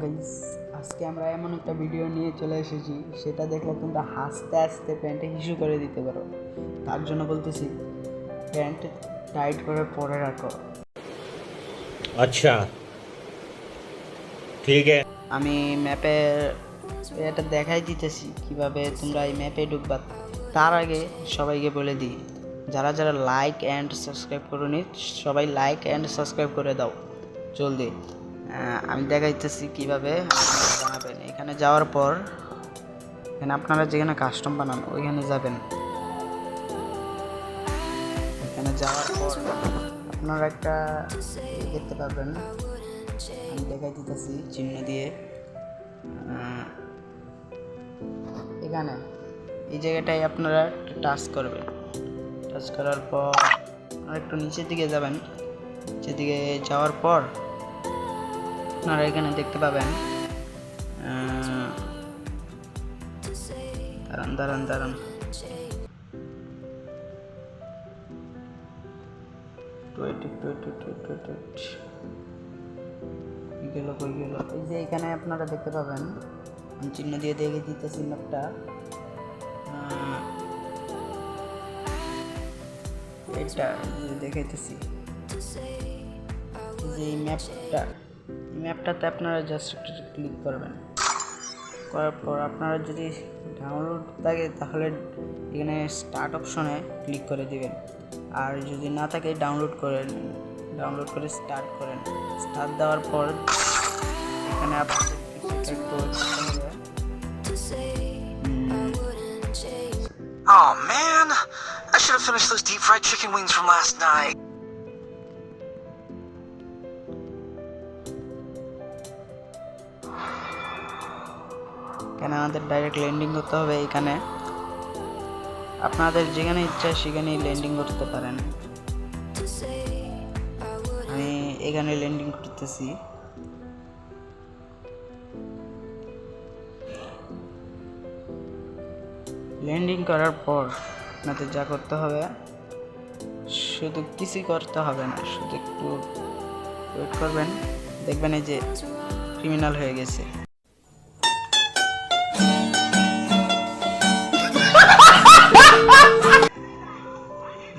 Guys, আজকে আমরা এমন একটা ভিডিও নিয়ে চলে এসেছি, সেটা দেখলে তোমরা হাসতে হাসতে প্যান্টে হিসু করে দিতে পারো। তার জন্য বলতেছি, প্যান্ট টাইট করে পরে রাখো। अच्छा ठीक है। আমি ম্যাপে এটা দেখাই দিতেছি কিভাবে তোমরা এই ম্যাপে ঢুকবা। তার আগে সবাইকে বলে দিই, যারা যারা লাইক অ্যান্ড সাবস্ক্রাইব করোনি সবাই লাইক অ্যান্ড সাবস্ক্রাইব করে দাও জলদি। আমি দেখাইতেছি কিভাবে বানাবেন। এখানে যাওয়ার পর এখানে আপনারা যেখানে কাস্টম বানান ওইখানে যাবেন। এখানে যাওয়ার পর আপনারা একটা দেখতে পাবেন, আমি দেখাই দিতেছি চিহ্ন দিয়ে। এখানে এই জায়গাটায় আপনারা টাচ করবেন। টাচ করার পর আপনারা একটু নিচের দিকে যাবেন। নিচের দিকে যাওয়ার পর আপনারা এখানে দেখতে পাবেন, দাঁড়ান কই গেল। এই যে এখানে আপনারা দেখতে পাবেন, আমি চিহ্ন দিয়ে দেখে দিতেছি ম্যাপটা। এটা দেখাইতেছি যে এই ম্যাপটাতে আপনারা জাস্ট একটু ক্লিক করবেন। করার পর আপনারা যদি ডাউনলোড থাকে তাহলে এখানে স্টার্ট অপশনে ক্লিক করে দিবেন, আর যদি না থাকে ডাউনলোড করে স্টার্ট করেন। স্টার্ট দেওয়ার পর এখানে আপনাদের Oh man, I should have finished those deep fried chicken wings from last night. এখানে আমাদের ডাইরেক্ট ল্যান্ডিং করতে হবে। এখানে আপনাদের যেখানে ইচ্ছা সেখানেই ল্যান্ডিং করতে পারেন। আমি এখানে ল্যান্ডিং করতেছি। ল্যান্ডিং করার পর আপনাদের যা করতে হবে, শুধু কিছুই করতে হবে না, শুধু একটু ওয়েট করবেন, দেখবেন এই যে ক্রিমিনাল হয়ে গেছে।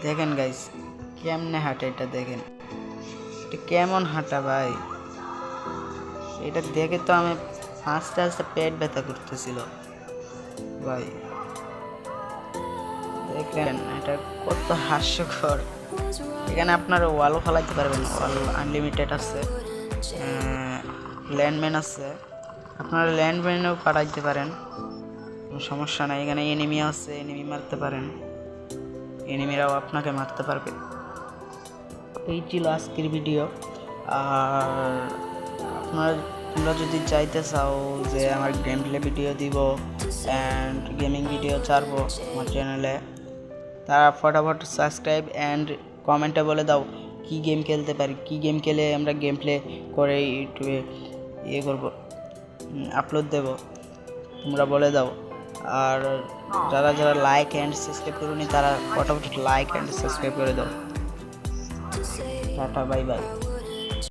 দেখেন গাইস কেমনে হাঁটে, এটা দেখেন, এটা কেমন হাঁটা ভাই। এটা দেখে তো আমি আস্তে আস্তে পেট ব্যথা করতেছিল ভাই। দেখলেন এটা কত হাস্যকর। এখানে আপনারা ওয়ালও ফেলাইতে পারবেন, ওয়াল আনলিমিটেড আছে, ল্যান্ডম্যান আছে, আপনারা ল্যান্ডম্যানও পাঠাইতে পারেন, কোনো সমস্যা নাই। এখানে এনিমি আছে, এনিমি মারতে পারেন, এনিমিরাও আপনাকে মারতে পারবে। এই ছিল আজকের ভিডিও। আর তোমরা যদি চাইতে চাও যে আমার গেম প্লে ভিডিও দিব অ্যান্ড গেমিং ভিডিও ছাড়বো আমার চ্যানেলে, তারা ফটাফট সাবস্ক্রাইব অ্যান্ড কমেন্টে বলে দাও কি গেম খেলতে পারি, কি গেম খেলে আমরা গেম প্লে করে ইউটিউবে করবো, আপলোড দেব, তোমরা বলে দাও। আর যারা যারা লাইক অ্যান্ড সাবস্ক্রাইব করুনি তারা ফটাফট লাইক অ্যান্ড সাবস্ক্রাইব করে দাও। Tata, bye bye.